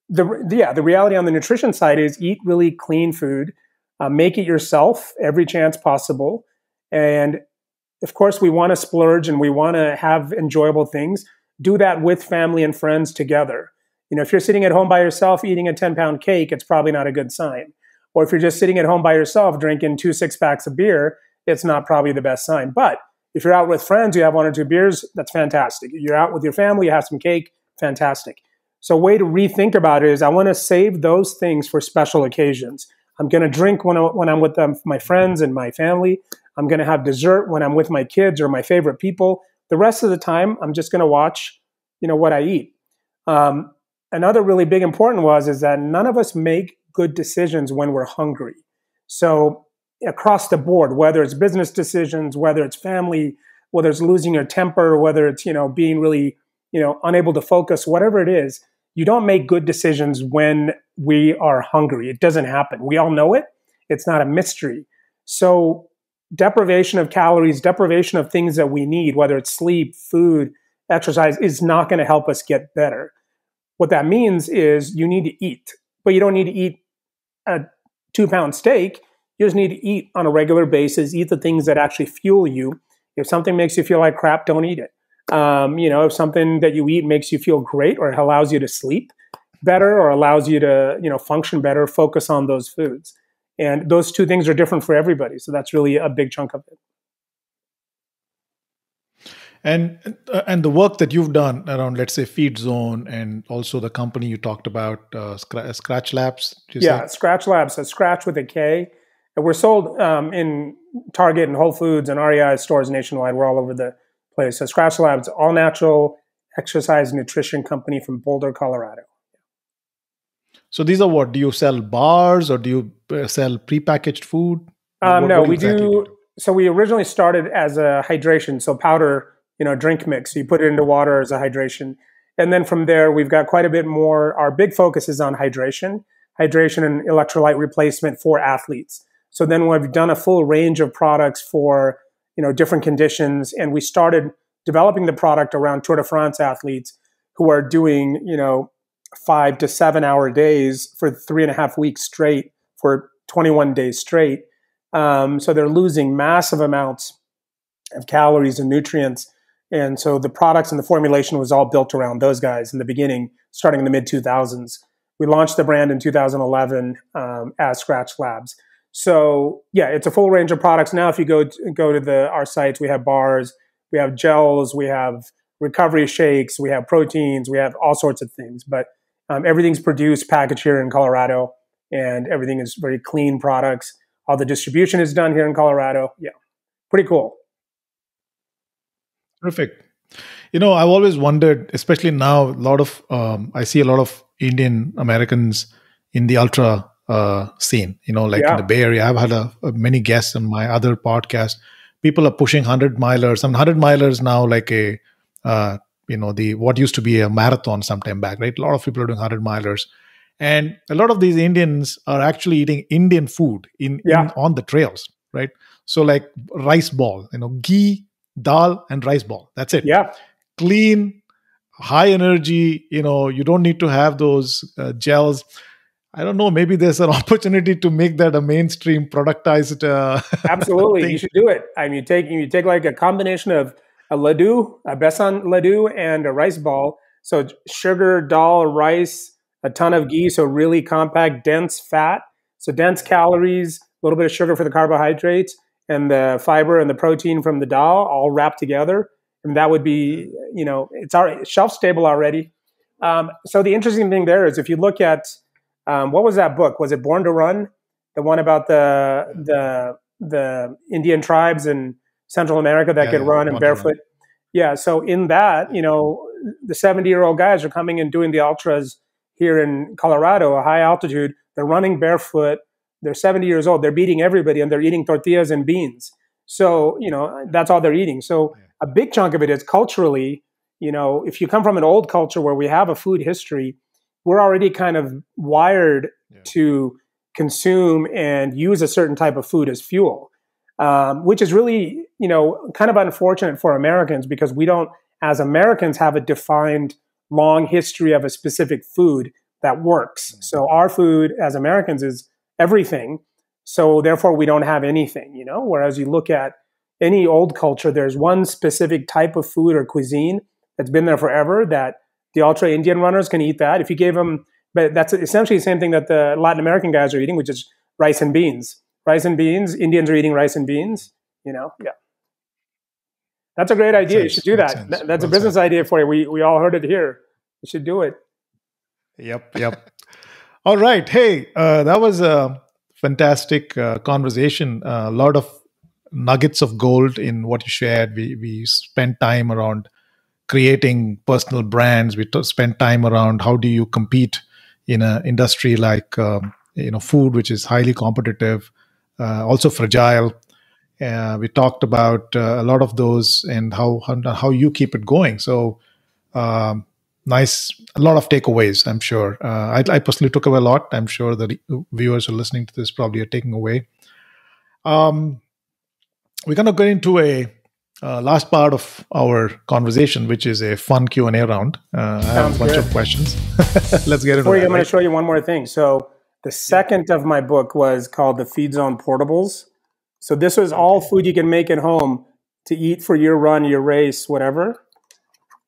Speaker 2: the reality on the nutrition side is eat really clean food, make it yourself every chance possible, and of course, we want to splurge and we want to have enjoyable things. Do that with family and friends together. If you're sitting at home by yourself eating a 10-pound cake, it's probably not a good sign. Or if you're just sitting at home by yourself drinking 2 6-packs of beer, it's not probably the best sign. But if you're out with friends, you have 1 or 2 beers, that's fantastic. You're out with your family, you have some cake, fantastic. So a way to rethink about it is I want to save those things for special occasions. I'm going to drink when I'm with my friends and my family. I'm going to have dessert when I'm with my kids or my favorite people. The rest of the time, I'm just going to watch, what I eat. Another really big important is that none of us make good decisions when we're hungry. So across the board, whether it's business decisions, whether it's family, whether it's losing your temper, whether it's, being really, unable to focus, whatever it is, you don't make good decisions when we are hungry. It doesn't happen. We all know it. It's not a mystery. So deprivation of calories, deprivation of things that we need, whether it's sleep, food, exercise, is not going to help us get better. What that means is you need to eat, but you don't need to eat a 2-pound steak. You just need to eat on a regular basis, eat the things that actually fuel you. If something makes you feel like crap, don't eat it. If something that you eat makes you feel great or it allows you to sleep better or allows you to, function better, focus on those foods. And those 2 things are different for everybody. So that's really a big chunk of it.
Speaker 1: And the work that you've done around, let's say, Feedzone, and also the company you talked about, Scratch Labs.
Speaker 2: Yeah, Scratch Labs. So Scratch with a K. And we're sold in Target and Whole Foods and REI stores nationwide. We're all over the place. So Scratch Labs, all natural exercise nutrition company from Boulder, Colorado.
Speaker 1: So these are what? Do you sell bars or do you sell prepackaged food?
Speaker 2: No, we do. So we originally started as a hydration, so powder, drink mix. So you put it into water as a hydration. And then from there, we've got quite a bit more. Our big focus is on hydration and electrolyte replacement for athletes. So then we've done a full range of products for, different conditions. And we started developing the product around Tour de France athletes who are doing, 5 to 7 hour days for 3.5 weeks straight for 21 days straight. So they're losing massive amounts of calories and nutrients. And so the products and the formulation was all built around those guys in the beginning, starting in the mid-2000s. We launched the brand in 2011 as Scratch Labs. So yeah, it's a full range of products. Now, if you go to our sites, we have bars, we have gels, we have recovery shakes, we have proteins, we have all sorts of things. But everything's produced, packaged here in Colorado, and everything is very clean products. All the distribution is done here in Colorado. Yeah, pretty cool.
Speaker 1: Perfect. I've always wondered, especially now, I see a lot of Indian Americans in the ultra scene, in the Bay Area. I've had many guests on my other podcast. People are pushing 100-milers. Some 100-milers now, like what used to be a marathon some time back, right? A lot of people are doing 100-milers. And a lot of these Indians are actually eating Indian food on the trails, right? So like rice ball, ghee, dal, and rice ball. That's it.
Speaker 2: Yeah.
Speaker 1: Clean, high energy, you don't need to have those gels. I don't know, maybe there's an opportunity to make that a mainstream productized
Speaker 2: Absolutely.
Speaker 1: thing.
Speaker 2: You should do it. I mean, you take like a combination of a laddu, a besan laddu, and a rice ball. So sugar, dal, rice, a ton of ghee, so really compact, dense fat. So dense calories, a little bit of sugar for the carbohydrates, and the fiber and the protein from the dal all wrapped together. And that would be, it's already shelf stable already. So the interesting thing there is if you look at, what was that book? Was it Born to Run? The one about the Indian tribes in Central America that could run and barefoot. Yeah. So in that, the 70-year-old guys are coming and doing the ultras here in Colorado, a high altitude. They're running barefoot. They're 70 years old. They're beating everybody, and they're eating tortillas and beans. So, that's all they're eating. So a big chunk of it is culturally, if you come from an old culture where we have a food history, we're already kind of wired to consume and use a certain type of food as fuel, which is really, kind of unfortunate for Americans because we don't, as Americans, have a defined long history of a specific food that works. So our food as Americans is everything. So therefore we don't have anything, whereas you look at, any old culture, there's one specific type of food or cuisine that's been there forever that the ultra Indian runners can eat that. If you gave them, but that's essentially the same thing that the Latin American guys are eating, which is rice and beans. Rice and beans. Indians are eating rice and beans. Yeah. That's a great idea. You should do that. That's a business idea for you. We all heard it here. You should do it.
Speaker 1: Yep. All right. Hey, that was a fantastic conversation. A lot of nuggets of gold in what you shared. We spent time around creating personal brands. We spent time around how do you compete in an industry like food, which is highly competitive, also fragile. We talked about a lot of those and how you keep it going. So nice, a lot of takeaways, I'm sure. I personally took away a lot. I'm sure the viewers who are listening to this probably are taking away. We're going to get into a last part of our conversation, which is a fun Q&A round. I have a bunch of questions. Let's get into it.
Speaker 2: I'm going to show you one more thing. So the second of my book was called the Feedzone Portables. So this was all food you can make at home to eat for your run, your race, whatever.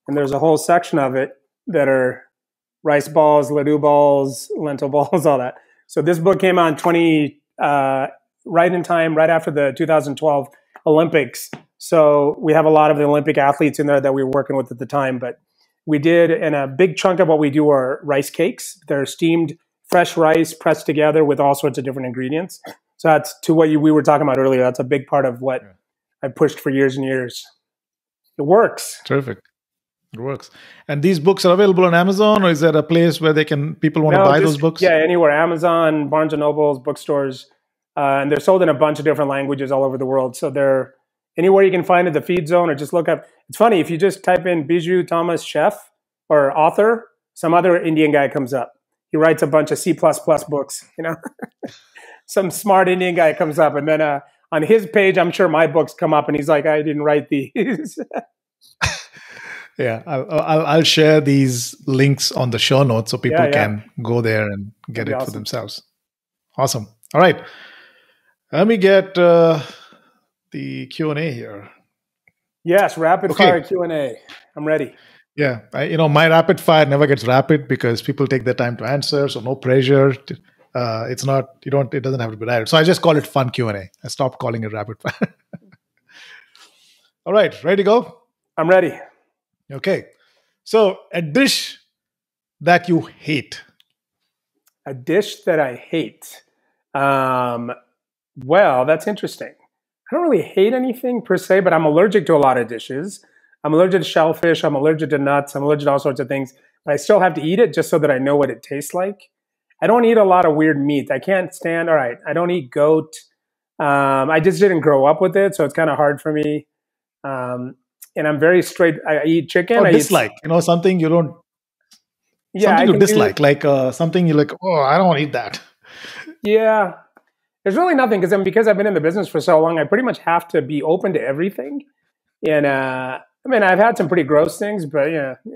Speaker 2: And there's a whole section of it that are rice balls, laddu balls, lentil balls, all that. So this book came out right in time, right after the 2012 Olympics. So we have a lot of the Olympic athletes in there that we were working with at the time. But we did, and a big chunk of what we do are rice cakes. They're steamed fresh rice pressed together with all sorts of different ingredients. So that's to what we were talking about earlier. That's a big part of what I pushed for years and years. It works.
Speaker 1: Terrific. It works. And these books are available on Amazon, or is there a place where people want to buy those books?
Speaker 2: Yeah, anywhere. Amazon, Barnes & Nobles, bookstores. And they're sold in a bunch of different languages all over the world. So they're anywhere you can find it, the Feedzone, or just look up. It's funny, if you just type in Biju Thomas chef or author, some other Indian guy comes up. He writes a bunch of C++ books, Some smart Indian guy comes up, and then on his page, I'm sure my books come up, and he's like, "I didn't write these."
Speaker 1: Yeah, I'll share these links on the show notes so people can go there and get it for themselves. Awesome. All right, let me get the Q&A here.
Speaker 2: Yes, rapid fire Q&A. I'm ready.
Speaker 1: Yeah, my rapid fire never gets rapid because people take their time to answer, so no pressure. It's not, it doesn't have to be rapid. So I just call it fun Q&A. I stopped calling it rapid fire. All right, ready to go?
Speaker 2: I'm ready.
Speaker 1: Okay. So a dish that you hate.
Speaker 2: A dish that I hate. Well, that's interesting. I don't really hate anything per se, but I'm allergic to a lot of dishes. I'm allergic to shellfish. I'm allergic to nuts. I'm allergic to all sorts of things. But I still have to eat it just so that I know what it tastes like. I don't eat a lot of weird meat. I can't stand, I don't eat goat. I just didn't grow up with it, so it's kind of hard for me. And I'm very straight. I eat chicken.
Speaker 1: Or dislike, something you don't, something you dislike, something you're like, oh, I don't want to eat that.
Speaker 2: Yeah. There's really nothing, because I've been in the business for so long, I pretty much have to be open to everything. And I've had some pretty gross things, but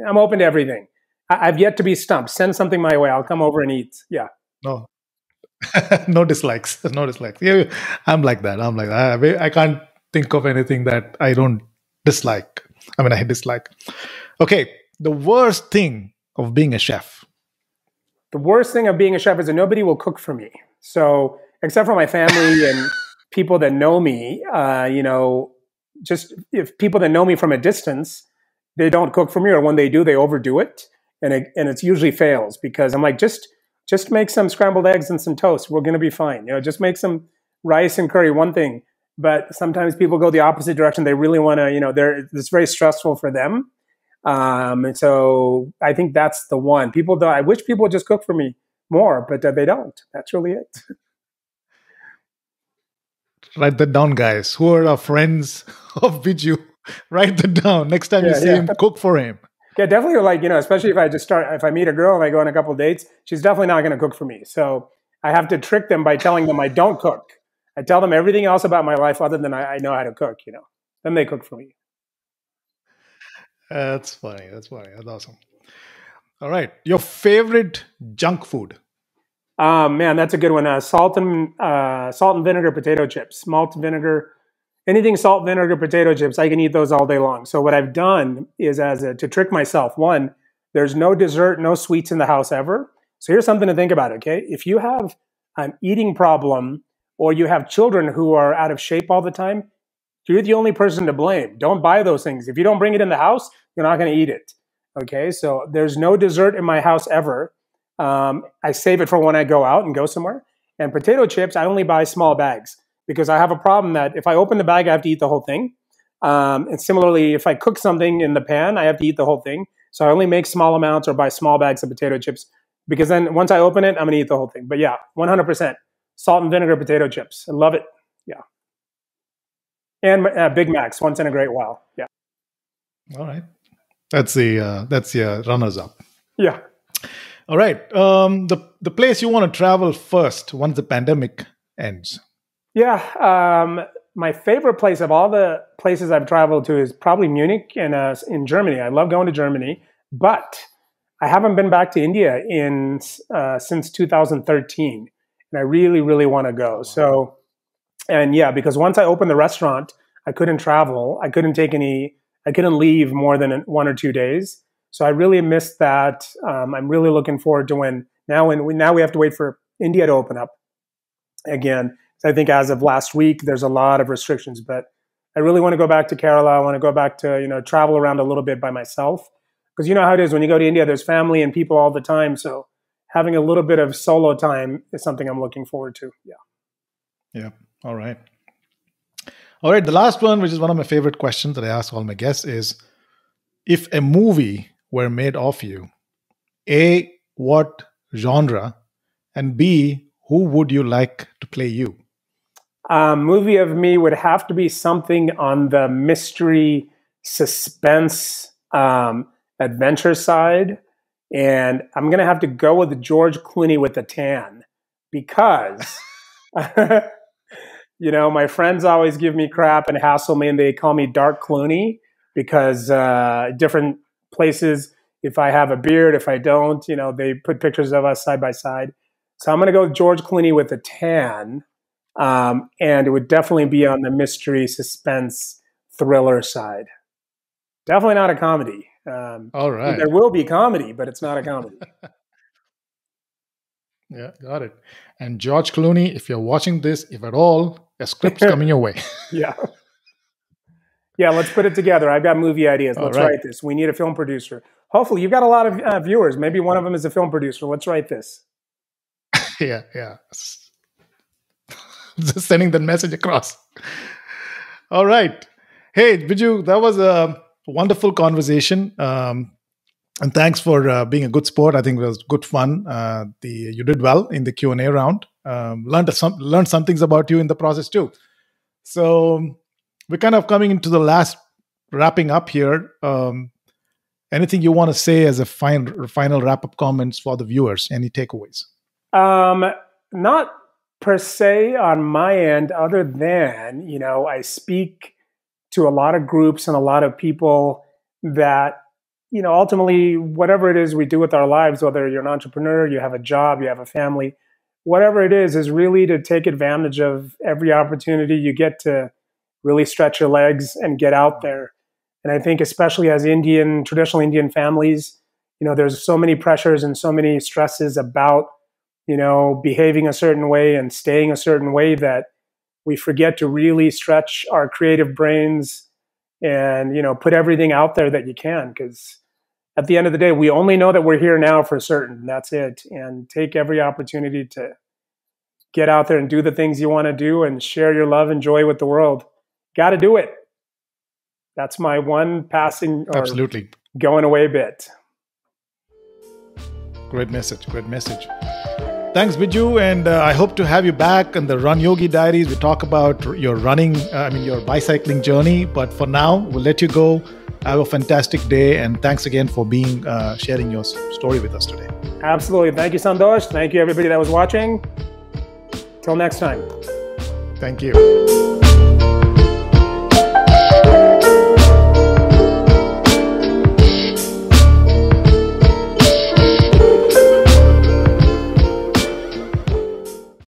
Speaker 2: I'm open to everything. I've yet to be stumped. Send something my way. I'll come over and eat. Yeah.
Speaker 1: No. No dislikes. No dislikes. Yeah, I'm like that. I can't think of anything that I don't dislike. I dislike. Okay. The worst thing of being a chef.
Speaker 2: The worst thing of being a chef is that nobody will cook for me. So, except for my family and people that know me, just if people that know me from a distance, they don't cook for me, or when they do, they overdo it. And it usually fails because I'm like, just make some scrambled eggs and some toast. We're going to be fine. Just make some rice and curry, one thing. But sometimes people go the opposite direction. They really want to, it's very stressful for them. And so I think that's the one. I wish people would just cook for me more, but they don't. That's really it.
Speaker 1: Write that down, guys. Who are our friends of Biju? Write that down. Next time you see him, cook for him.
Speaker 2: Yeah, definitely. Especially if I meet a girl and I go on a couple of dates, she's definitely not going to cook for me. So I have to trick them by telling them I don't cook. I tell them everything else about my life other than I know how to cook, Then they cook for me.
Speaker 1: That's funny. That's awesome. All right. Your favorite junk food?
Speaker 2: Man, that's a good one. Salt and vinegar potato chips. Malt, vinegar, anything salt, vinegar, potato chips, I can eat those all day long. So what I've done is to trick myself. One, there's no dessert, no sweets in the house ever. So here's something to think about, okay? If you have an eating problem or you have children who are out of shape all the time, you're the only person to blame. Don't buy those things. If you don't bring it in the house, you're not going to eat it, okay? So there's no dessert in my house ever. I save it for when I go out and go somewhere. And potato chips, I only buy small bags because I have a problem that if I open the bag, I have to eat the whole thing. And similarly, if I cook something in the pan, I have to eat the whole thing. So I only make small amounts or buy small bags of potato chips because then once I open it, I'm going to eat the whole thing. But yeah, 100% salt and vinegar potato chips. I love it. Yeah. And Big Macs once in a great while. Yeah.
Speaker 1: All right. That's the runners up.
Speaker 2: Yeah.
Speaker 1: All right. The place you want to travel first once the pandemic ends.
Speaker 2: Yeah. My favorite place of all the places I've traveled to is probably Munich in Germany. I love going to Germany, but I haven't been back to India since 2013, and I really, really want to go. So, and yeah, because once I opened the restaurant, I couldn't travel. I couldn't leave more than 1 or 2 days. So I really missed that. I'm really looking forward to when we have to wait for India to open up again. So I think as of last week, there's a lot of restrictions, but I really want to go back to Kerala. I want to go back to, travel around a little bit by myself. Because you know how it is when you go to India, there's family and people all the time. So having a little bit of solo time is something I'm looking forward to. Yeah.
Speaker 1: Yeah. All right. All right. The last one, which is one of my favorite questions that I ask all my guests is, if a movie were made of you, A, what genre, and B, who would you like to play you?
Speaker 2: Movie of me would have to be something on the mystery, suspense, adventure side. And I'm going to have to go with George Clooney with the tan because, my friends always give me crap and hassle me and they call me Dark Clooney because different places, if I have a beard, if I don't, they put pictures of us side by side. So I'm going to go with George Clooney with the tan. And it would definitely be on the mystery, suspense, thriller side. Definitely not a comedy.
Speaker 1: All right.
Speaker 2: There will be comedy, but it's not a comedy.
Speaker 1: Yeah, got it. And George Clooney, if you're watching this, if at all, a script's coming your way.
Speaker 2: Yeah. Yeah, let's put it together. I've got movie ideas. Let's write this. We need a film producer. Hopefully, you've got a lot of viewers. Maybe one of them is a film producer. Let's write this.
Speaker 1: Yeah. Just sending that message across. All right. Hey, Biju, that was a wonderful conversation. And thanks for being a good sport. I think it was good fun. You did well in the Q&A round. Learned some things about you in the process too. So we're kind of coming into the last wrapping up here. Anything you want to say as a final wrap-up comments for the viewers? Any takeaways?
Speaker 2: Not per se on my end, other than, I speak to a lot of groups and a lot of people that, ultimately, whatever it is we do with our lives, whether you're an entrepreneur, you have a job, you have a family, whatever it is really to take advantage of every opportunity you get to really stretch your legs and get out there. And I think especially as traditional Indian families, there's so many pressures and so many stresses about, behaving a certain way and staying a certain way that we forget to really stretch our creative brains and, put everything out there that you can. Because at the end of the day, we only know that we're here now for certain. That's it. And take every opportunity to get out there and do the things you want to do and share your love and joy with the world. Got to do it. That's my one passing or
Speaker 1: absolutely
Speaker 2: going away bit.
Speaker 1: Great message. Thanks, Biju, and I hope to have you back on the WorkYogi Diaries. We talk about your your bicycling journey. But for now, we'll let you go. Have a fantastic day, and thanks again for sharing your story with us today.
Speaker 2: Absolutely. Thank you, Sandosh. Thank you, everybody that was watching. Till next time.
Speaker 1: Thank you.